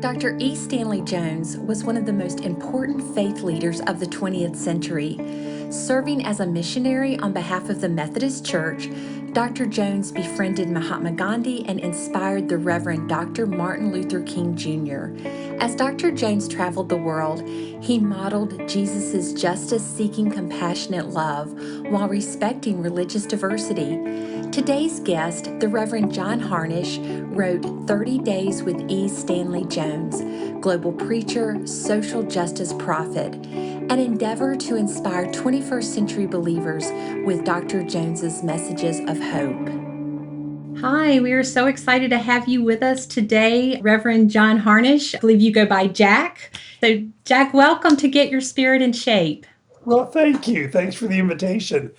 Dr. E. Stanley Jones was one of the most important faith leaders of the 20th century. Serving as a missionary on behalf of the Methodist Church, Dr. Jones befriended Mahatma Gandhi and inspired the Reverend Dr. Martin Luther King Jr. As Dr. Jones traveled the world, he modeled Jesus' justice-seeking, compassionate love while respecting religious diversity. Today's guest, the Reverend John Harnish, wrote 30 Days with E. Stanley Jones, global preacher, social justice prophet, an endeavor to inspire 21st century believers with Dr. Jones's messages of hope. Hi, we are so excited to have you with us today, Reverend John Harnish. I believe you go by Jack. So, Jack, welcome to Get Your Spirit in Shape. Well, thank you. Thanks for the invitation.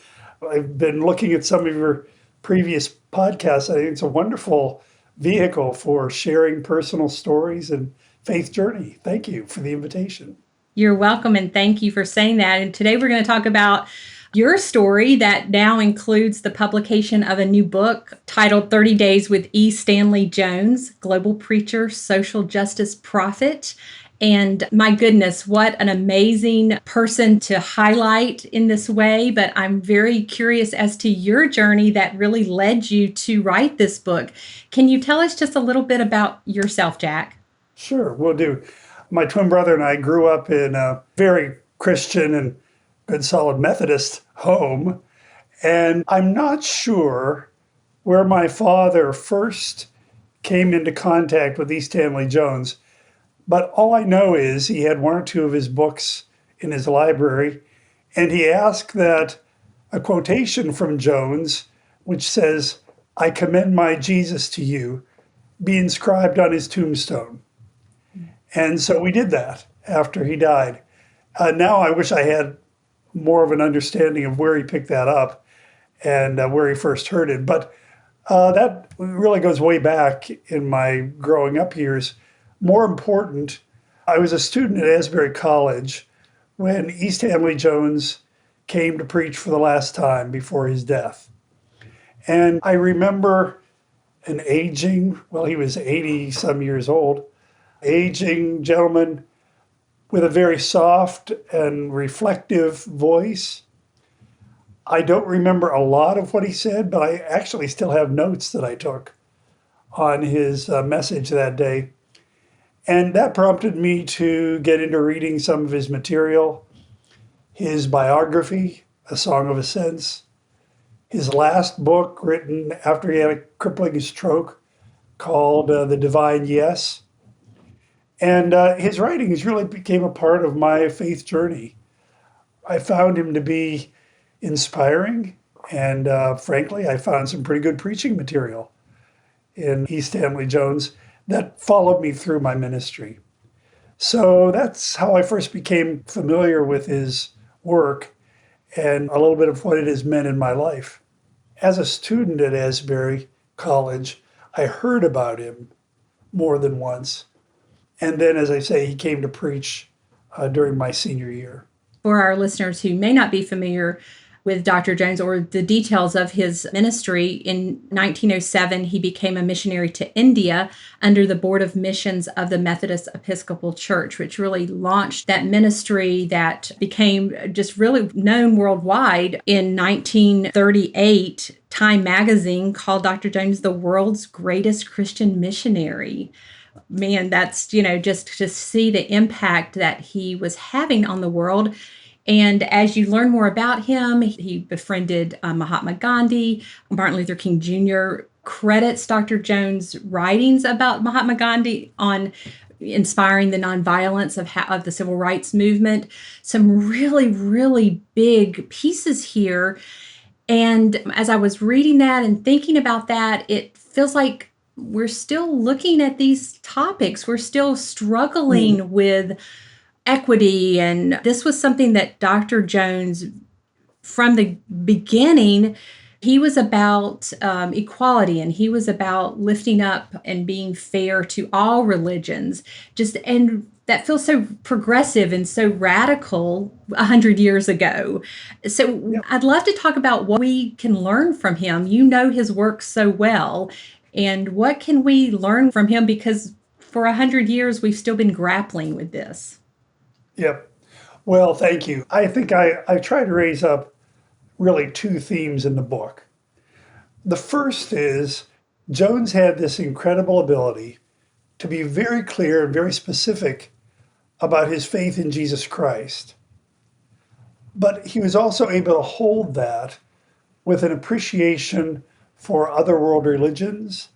I've been looking at some of your previous podcasts. I think it's a wonderful vehicle for sharing personal stories and faith journey. Thank you for the invitation. You're welcome, and thank you for saying that. And today we're going to talk about your story that now includes the publication of a new book titled 30 Days with E. Stanley Jones, global preacher, social justice prophet. And my goodness, what an amazing person to highlight in this way. But I'm very curious as to your journey that really led you to write this book. Can you tell us just a little bit about yourself, Jack? Sure, we'll do. My twin brother and I grew up in a very Christian and good solid Methodist home. And I'm not sure where my father first came into contact with E. Stanley Jones. But all I know is he had one or two of his books in his library, and he asked that a quotation from Jones, which says, "I commend my Jesus to you," be inscribed on his tombstone. And so we did that after he died. Now I wish I had more of an understanding of where he picked that up and where he first heard it. But that really goes way back in my growing up years. More important, I was a student at Asbury College when E. Stanley Jones came to preach for the last time before his death. And I remember an aging, well, he was 80 some years old, aging gentleman with a very soft and reflective voice. I don't remember a lot of what he said, but I actually still have notes that I took on his message that day. And that prompted me to get into reading some of his material, his biography, A Song of Ascents, his last book written after he had a crippling stroke called The Divine Yes. And his writings really became a part of my faith journey. I found him to be inspiring, and frankly, I found some pretty good preaching material in E. Stanley Jones that followed me through my ministry. So that's how I first became familiar with his work and a little bit of what it has meant in my life. As a student at Asbury College, I heard about him more than once. And then, as I say, he came to preach during my senior year. For our listeners who may not be familiar with Dr. Jones or the details of his ministry, in 1907, he became a missionary to India under the Board of Missions of the Methodist Episcopal Church, which really launched that ministry that became just really known worldwide. In 1938, Time magazine called Dr. Jones the world's greatest Christian missionary. Man, that's, just to see the impact that he was having on the world. And as you learn more about him, he befriended Mahatma Gandhi. Martin Luther King Jr. credits Dr. Jones' writings about Mahatma Gandhi on inspiring the nonviolence of the civil rights movement. Some really, really big pieces here. And as I was reading that and thinking about that, it feels like we're still looking at these topics. We're still struggling with equity. And this was something that Dr. Jones, from the beginning, he was about equality, and he was about lifting up and being fair to all religions. And that feels so progressive and so radical 100 years ago. So I'd love to talk about what we can learn from him. You know his work so well. And what can we learn from him? Because for 100 years, we've still been grappling with this. Yep. Well, thank you. I think I try to raise up really two themes in the book. The first is Jones had this incredible ability to be very clear and very specific about his faith in Jesus Christ. But he was also able to hold that with an appreciation for other world religions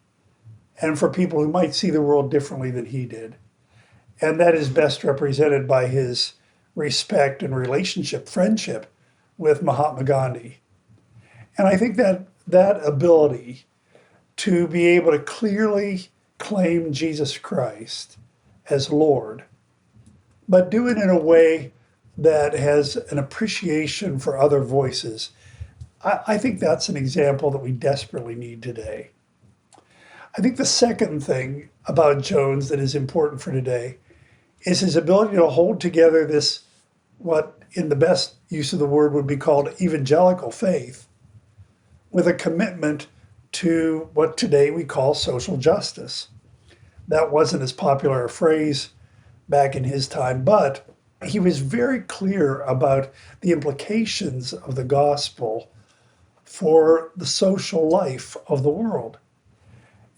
and for people who might see the world differently than he did. And that is best represented by his respect and relationship, friendship with Mahatma Gandhi. And I think that that ability to be able to clearly claim Jesus Christ as Lord, but do it in a way that has an appreciation for other voices, I think that's an example that we desperately need today. I think the second thing about Jones that is important for today is his ability to hold together this, what in the best use of the word would be called evangelical faith, with a commitment to what today we call social justice. That wasn't as popular a phrase back in his time, but he was very clear about the implications of the gospel for the social life of the world.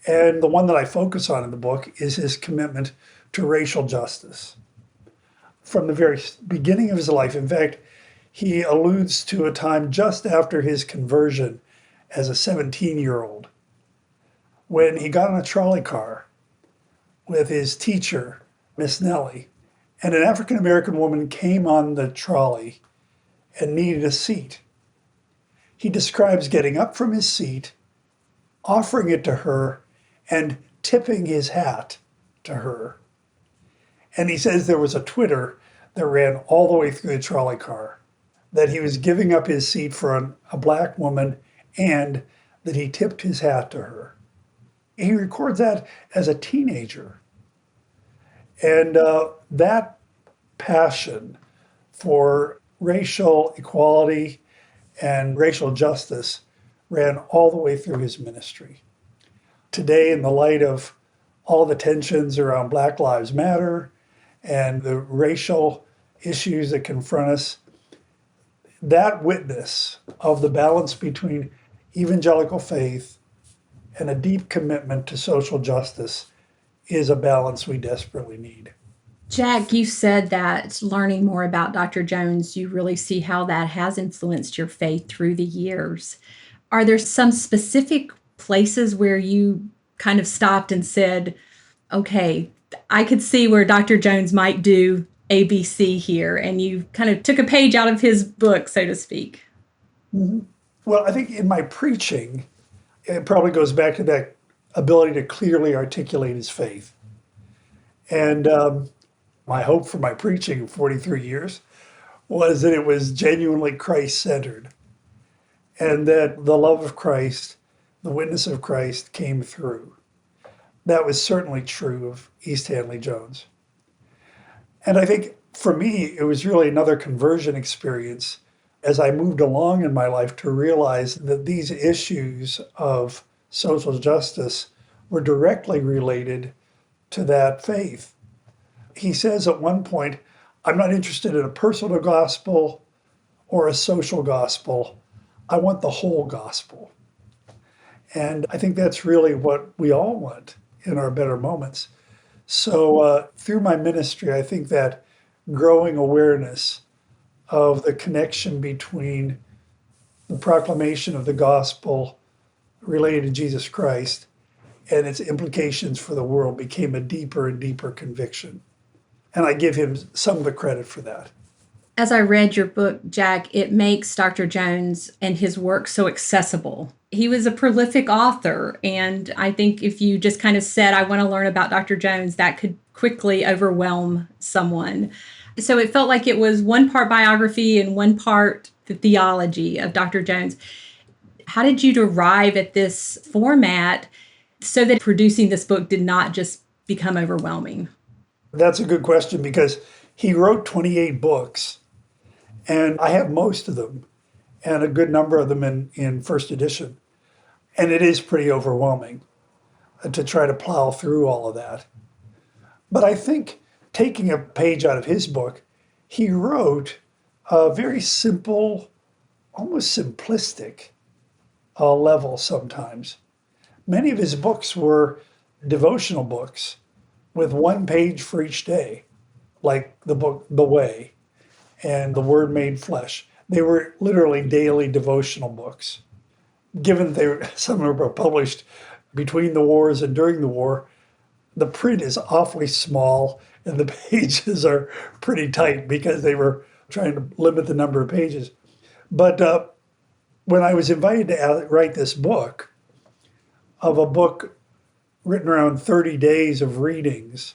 And the one that I focus on in the book is his commitment to racial justice. From the very beginning of his life, in fact, he alludes to a time just after his conversion as a 17-year-old, when he got on a trolley car with his teacher, Miss Nellie, and an African-American woman came on the trolley and needed a seat. He describes getting up from his seat, offering it to her, and tipping his hat to her. And he says there was a Twitter that ran all the way through the trolley car, that he was giving up his seat for a black woman and that he tipped his hat to her. He records that as a teenager. And that passion for racial equality and racial justice ran all the way through his ministry. Today, in the light of all the tensions around Black Lives Matter and the racial issues that confront us, that witness of the balance between evangelical faith and a deep commitment to social justice is a balance we desperately need. Jack, you said that learning more about Dr. Jones, you really see how that has influenced your faith through the years. Are there some specific places where you kind of stopped and said, okay, I could see where Dr. Jones might do ABC here, and you kind of took a page out of his book, so to speak? Mm-hmm. Well, I think in my preaching, it probably goes back to that ability to clearly articulate his faith. And my hope for my preaching in 43 years was that it was genuinely Christ-centered, and that the love of Christ, the witness of Christ came through. That was certainly true of E. Stanley Jones. And I think for me, it was really another conversion experience as I moved along in my life to realize that these issues of social justice were directly related to that faith. He says at one point, I'm not interested in a personal gospel or a social gospel. I want the whole gospel. And I think that's really what we all want in our better moments. So through my ministry, I think that growing awareness of the connection between the proclamation of the gospel related to Jesus Christ and its implications for the world became a deeper and deeper conviction. And I give him some of the credit for that. As I read your book, Jack, it makes Dr. Jones and his work so accessible. He was a prolific author, and I think if you just kind of said, I want to learn about Dr. Jones, that could quickly overwhelm someone. So it felt like it was one part biography and one part the theology of Dr. Jones. How did you arrive at this format so that producing this book did not just become overwhelming? That's a good question, because he wrote 28 books, and I have most of them, and a good number of them in first edition. And it is pretty overwhelming to try to plow through all of that. But I think taking a page out of his book, he wrote a very simple, almost simplistic level sometimes. Many of his books were devotional books with one page for each day, like the book The Way and The Word Made Flesh. They were literally daily devotional books. Given that some of them were published between the wars and during the war, the print is awfully small and the pages are pretty tight because they were trying to limit the number of pages. But when I was invited to write this book, of a book written around 30 days of readings,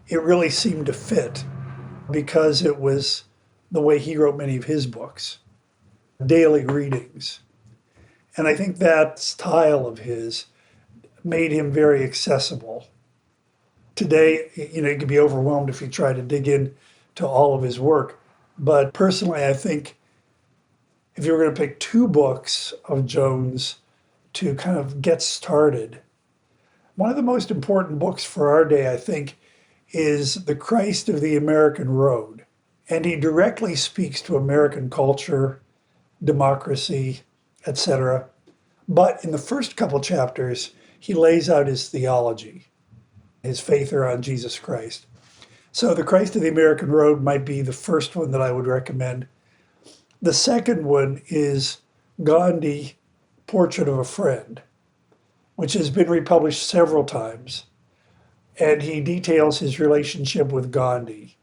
it really seemed to fit because it was the way he wrote many of his books, daily readings. And I think that style of his made him very accessible. Today, you could be overwhelmed if you try to dig in to all of his work. But personally, I think if you were going to pick two books of Jones to kind of get started, one of the most important books for our day, I think, is The Christ of the American Road. And he directly speaks to American culture, democracy, etc. But in the first couple chapters, he lays out his theology, his faith around Jesus Christ. So The Christ of the American Road might be the first one that I would recommend. The second one is Gandhi, Portrait of a Friend, which has been republished several times. And he details his relationship with Gandhi.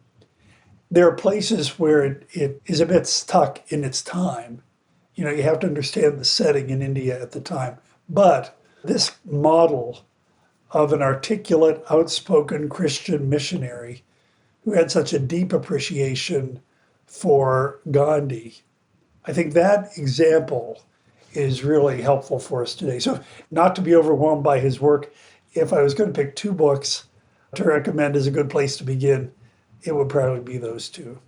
There are places where it is a bit stuck in its time. You have to understand the setting in India at the time. But this model of an articulate, outspoken Christian missionary who had such a deep appreciation for Gandhi, I think that example is really helpful for us today. So not to be overwhelmed by his work, if I was going to pick two books to recommend as a good place to begin, it would probably be those two.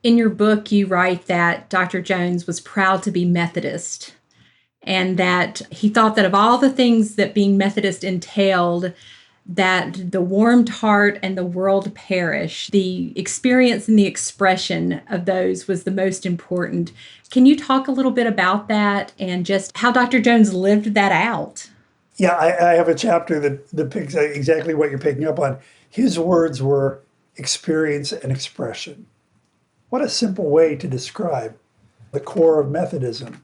In your book, you write that Dr. Jones was proud to be Methodist and that he thought that of all the things that being Methodist entailed, that the warmed heart and the world perish, the experience and the expression of those was the most important. Can you talk a little bit about that and just how Dr. Jones lived that out? Yeah, I have a chapter that picks exactly what you're picking up on. His words were experience and expression. What a simple way to describe the core of Methodism.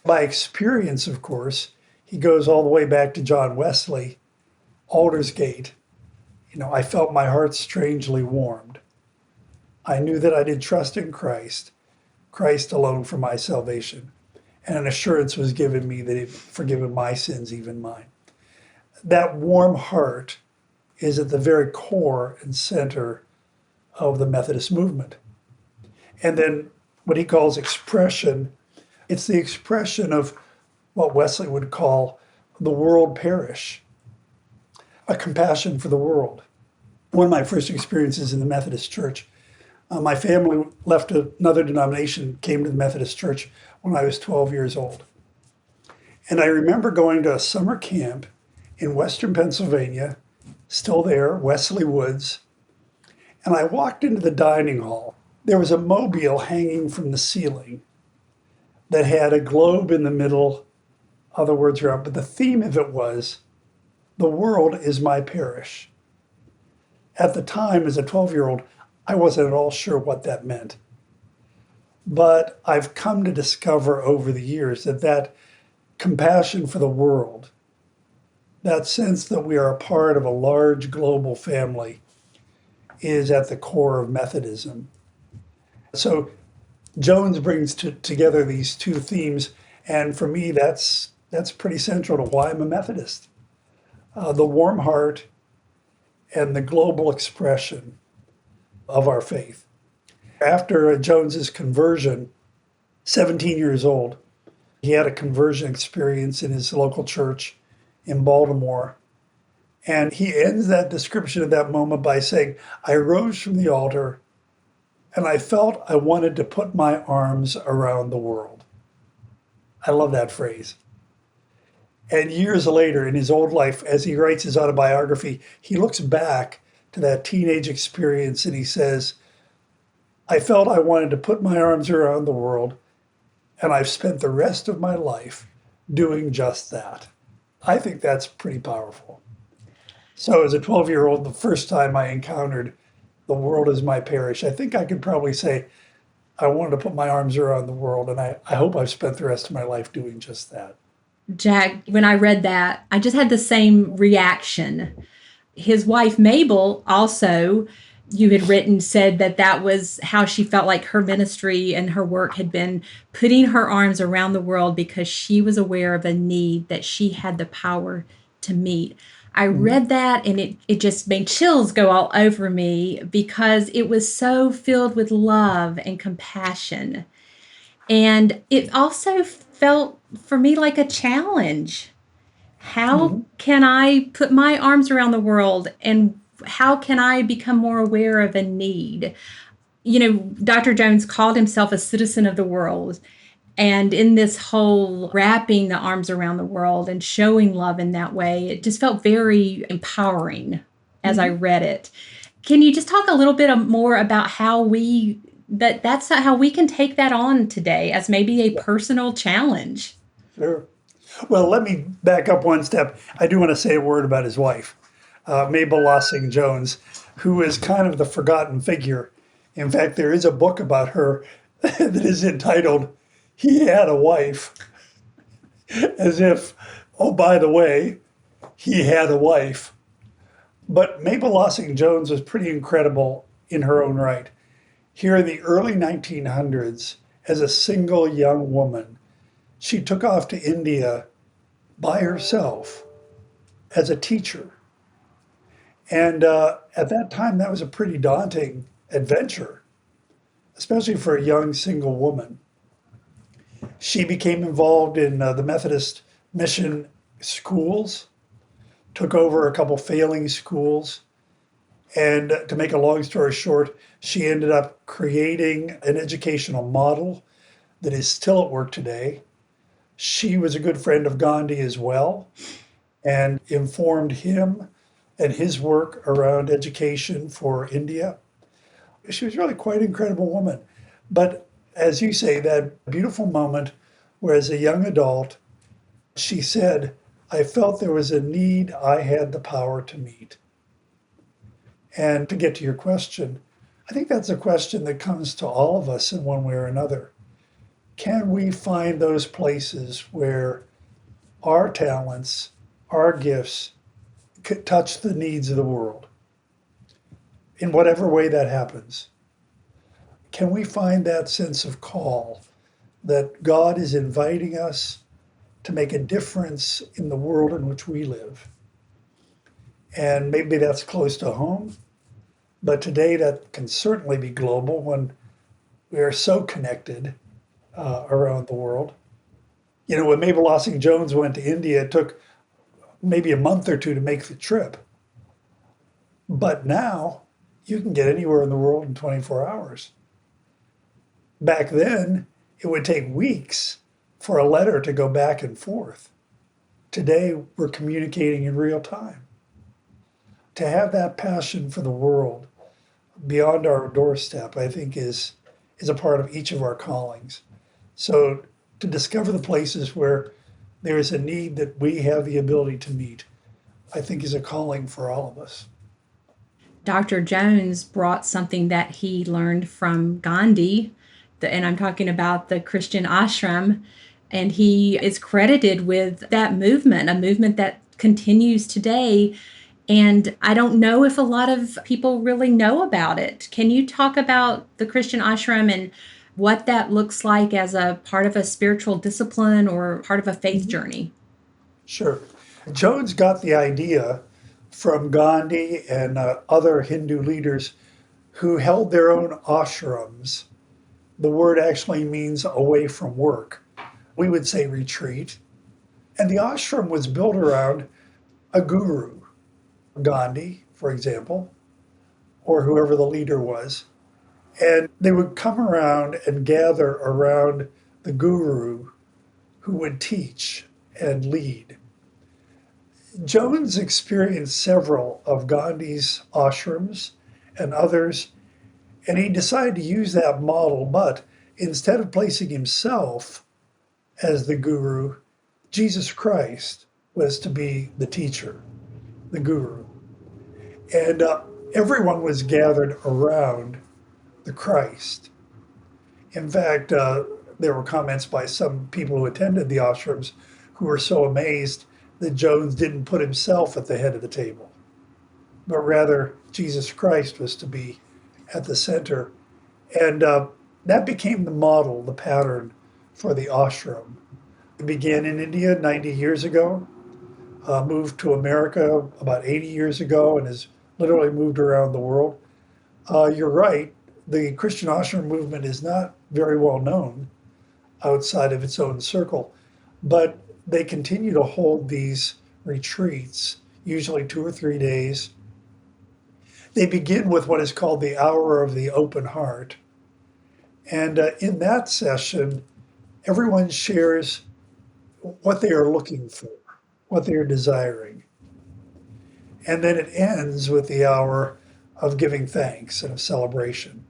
By experience, of course, he goes all the way back to John Wesley, Aldersgate. I felt my heart strangely warmed. I knew that I did trust in Christ, Christ alone for my salvation. And an assurance was given me that he'd forgiven my sins, even mine. That warm heart is at the very core and center of the Methodist movement. And then what he calls expression, it's the expression of what Wesley would call the world perish, a compassion for the world. One of my first experiences in the Methodist Church, my family left another denomination, came to the Methodist Church when I was 12 years old. And I remember going to a summer camp in Western Pennsylvania, still there, Wesley Woods, and I walked into the dining hall. There was a mobile hanging from the ceiling that had a globe in the middle, other words around, but the theme of it was, "The world is my parish." At the time, as a 12-year-old, I wasn't at all sure what that meant. But I've come to discover over the years that compassion for the world, that sense that we are a part of a large global family, is at the core of Methodism. So Jones brings together these two themes, and for me, that's pretty central to why I'm a Methodist. The warm heart and the global expression of our faith. After Jones's conversion, 17 years old, he had a conversion experience in his local church in Baltimore. And he ends that description of that moment by saying, "I rose from the altar and I felt I wanted to put my arms around the world." I love that phrase. And years later in his old life, as he writes his autobiography, he looks back to that teenage experience, and he says, I felt I wanted to put my arms around the world, and I've spent the rest of my life doing just that. I think that's pretty powerful. So, as a 12-year-old, the first time I encountered the world as my parish, I think I could probably say I wanted to put my arms around the world, and I hope I've spent the rest of my life doing just that. Jack, when I read that, I just had the same reaction. His wife, Mabel, also, you had written, said that that was how she felt like her ministry and her work had been putting her arms around the world because she was aware of a need that she had the power to meet. I read that and it just made chills go all over me because it was so filled with love and compassion. And it also felt for me like a challenge. How Mm-hmm. can I put my arms around the world and how can I become more aware of a need? You know, Dr. Jones called himself a citizen of the world. And in this whole wrapping the arms around the world and showing love in that way, it just felt very empowering as I Mm-hmm. read it. Can you just talk a little bit more about how that's how we can take that on today as maybe a Yeah, personal challenge? sure. Well, let me back up one step. I do want to say a word about his wife, Mabel Lossing Jones, who is kind of the forgotten figure. In fact, there is a book about her that is entitled He Had a Wife, as if, oh, by the way, he had a wife. But Mabel Lossing Jones was pretty incredible in her own right. Here in the early 1900s, as a single young woman, she took off to India by herself as a teacher. And at that time, that was a pretty daunting adventure, especially for a young single woman. She became involved in the Methodist mission schools, took over a couple failing schools. And to make a long story short, she ended up creating an educational model that is still at work today. She was a good friend of Gandhi as well and informed him and his work around education for India. She was really quite an incredible woman. But as you say, that beautiful moment where, as a young adult, she said, I felt there was a need I had the power to meet. And to get to your question, I think that's a question that comes to all of us in one way or another. Can we find those places where our talents, our gifts could touch the needs of the world in whatever way that happens? Can we find that sense of call that God is inviting us to make a difference in the world in which we live? And maybe that's close to home, but today that can certainly be global when we are so connected around the world. You know, when Mabel Lossing Jones went to India, it took maybe a month or two to make the trip. But now you can get anywhere in the world in 24 hours. Back then, it would take weeks for a letter to go back and forth. Today, we're communicating in real time. To have that passion for the world beyond our doorstep, I think, is a part of each of our callings. So to discover the places where there is a need that we have the ability to meet, I think is a calling for all of us. Dr. Jones brought something that he learned from Gandhi, and I'm talking about the Christian Ashram, and he is credited with that movement, a movement that continues today. And I don't know if a lot of people really know about it. Can you talk about the Christian Ashram and what that looks like as a part of a spiritual discipline or part of a faith Mhm. journey? Sure. Jones got the idea from Gandhi and other Hindu leaders who held their own ashrams. The word actually means away from work. We would say retreat. And the ashram was built around a guru, Gandhi, for example, or whoever the leader was. And they would come around and gather around the guru who would teach and lead. Jones experienced several of Gandhi's ashrams and others, and he decided to use that model, but instead of placing himself as the guru, Jesus Christ was to be the teacher, the guru. And everyone was gathered around the Christ. In fact, there were comments by some people who attended the ashrams who were so amazed that Jones didn't put himself at the head of the table, but rather Jesus Christ was to be at the center. And that became the model, the pattern for the ashram. It began in India 90 years ago, moved to America about 80 years ago, and has literally moved around the world. You're right, the Christian Ashram movement is not very well known outside of its own circle, but they continue to hold these retreats, usually 2 or 3 days. They begin with what is called the hour of the open heart. And in that session, everyone shares what they are looking for, what they are desiring. And then it ends with the hour of giving thanks and of celebration.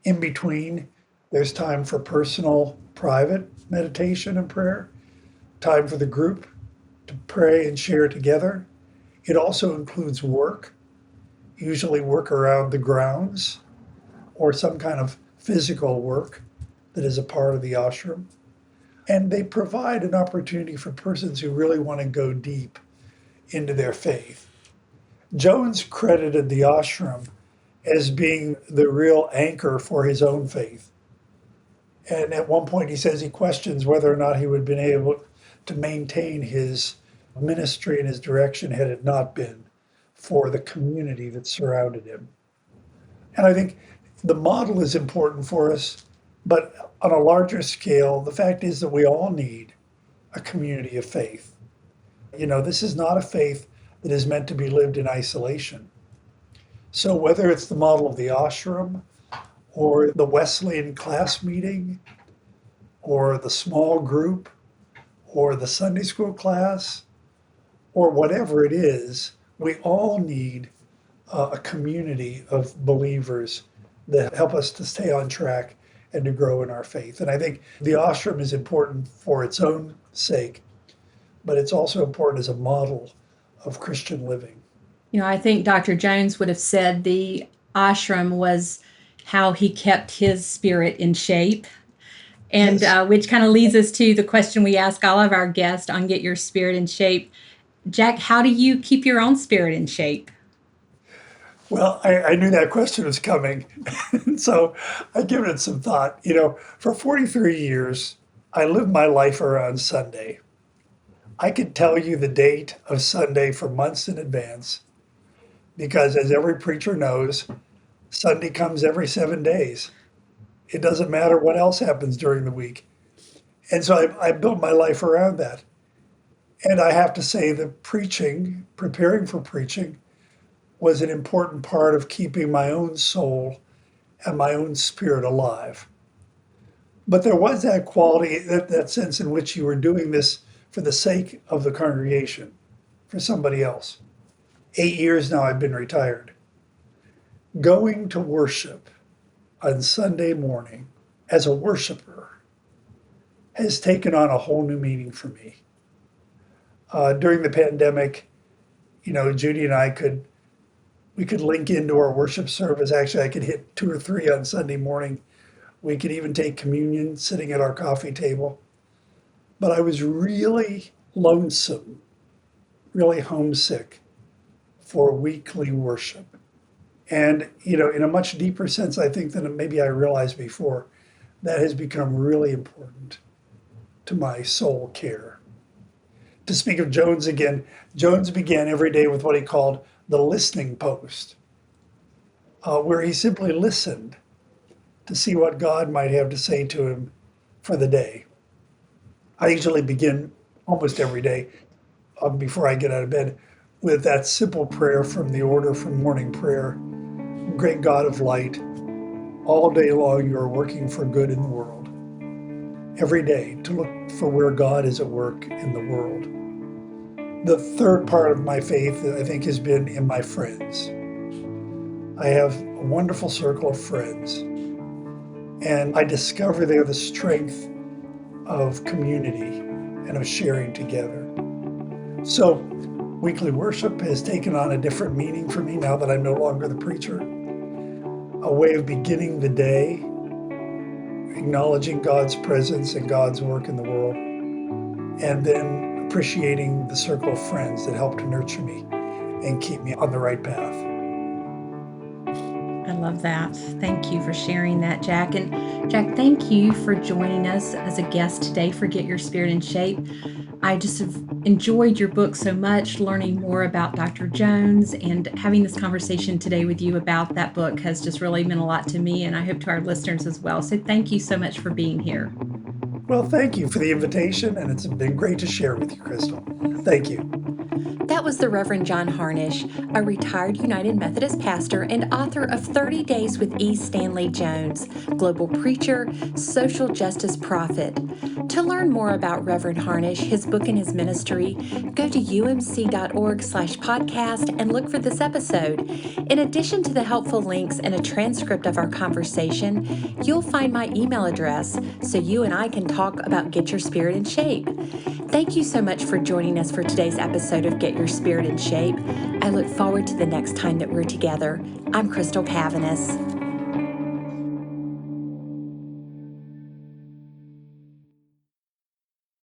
In between, there's time for personal, private meditation and prayer, time for the group to pray and share together. It also includes work, usually work around the grounds or some kind of physical work that is a part of the ashram. And they provide an opportunity for persons who really want to go deep into their faith. Jones credited the ashram as being the real anchor for his own faith. And at one point he says he questions whether or not he would have been able to maintain his ministry and his direction had it not been for the community that surrounded him. And I think the model is important for us, but on a larger scale, the fact is that we all need a community of faith. This is not a faith that is meant to be lived in isolation. So whether it's the model of the ashram or the Wesleyan class meeting or the small group or the Sunday school class or whatever it is, we all need a community of believers that help us to stay on track and to grow in our faith. And I think the ashram is important for its own sake, but it's also important as a model of Christian living. I think Dr. Jones would have said the ashram was how he kept his spirit in shape. And Yes. Which kind of leads us to the question we ask all of our guests on Get Your Spirit in Shape. Jack, how do you keep your own spirit in shape? Well, I knew that question was coming. So I've given it some thought. For 43 years, I lived my life around Sunday. I could tell you the date of Sunday for months in advance because, as every preacher knows, Sunday comes every 7 days. It doesn't matter what else happens during the week. And so I built my life around that. And I have to say that preparing for preaching, was an important part of keeping my own soul and my own spirit alive. But there was that quality, that sense in which you were doing this for the sake of the congregation, for somebody else. 8 years now I've been retired. Going to worship on Sunday morning as a worshiper has taken on a whole new meaning for me. During the pandemic, Judy and I we could link into our worship service. Actually, I could hit 2 or 3 on Sunday morning. We could even take communion sitting at our coffee table. But I was really lonesome, really homesick for weekly worship. And, in a much deeper sense, I think than maybe I realized before, that has become really important to my soul care. To speak of Jones again, Jones began every day with what he called the listening post, where he simply listened to see what God might have to say to him for the day. I usually begin almost every day before I get out of bed with that simple prayer from the order from morning prayer. Great God of light, all day long you are working for good in the world. Every day to look for where God is at work in the world. The third part of my faith, I think, has been in my friends. I have a wonderful circle of friends, and I discover there the strength of community and of sharing together. So weekly worship has taken on a different meaning for me now that I'm no longer the preacher. A way of beginning the day, acknowledging God's presence and God's work in the world, and then appreciating the circle of friends that help to nurture me and keep me on the right path. I love that. Thank you for sharing that, Jack. And Jack, thank you for joining us as a guest today for Get Your Spirit in Shape. I just have enjoyed your book so much, learning more about Dr. Jones, and having this conversation today with you about that book has just really meant a lot to me, and I hope to our listeners as well. So thank you so much for being here. Well, thank you for the invitation, and it's been great to share with you, Crystal. Thank you. That was the Reverend John Harnish, a retired United Methodist pastor and author of 30 Days with E. Stanley Jones, global preacher, social justice prophet. To learn more about Reverend Harnish, his book and his ministry, go to umc.org/podcast and look for this episode. In addition to the helpful links and a transcript of our conversation, you'll find my email address so you and I can talk about Get Your Spirit in Shape. Thank you so much for joining us for today's episode of Get Your Spirit in Shape. I look forward to the next time that we're together. I'm Crystal Cavanis.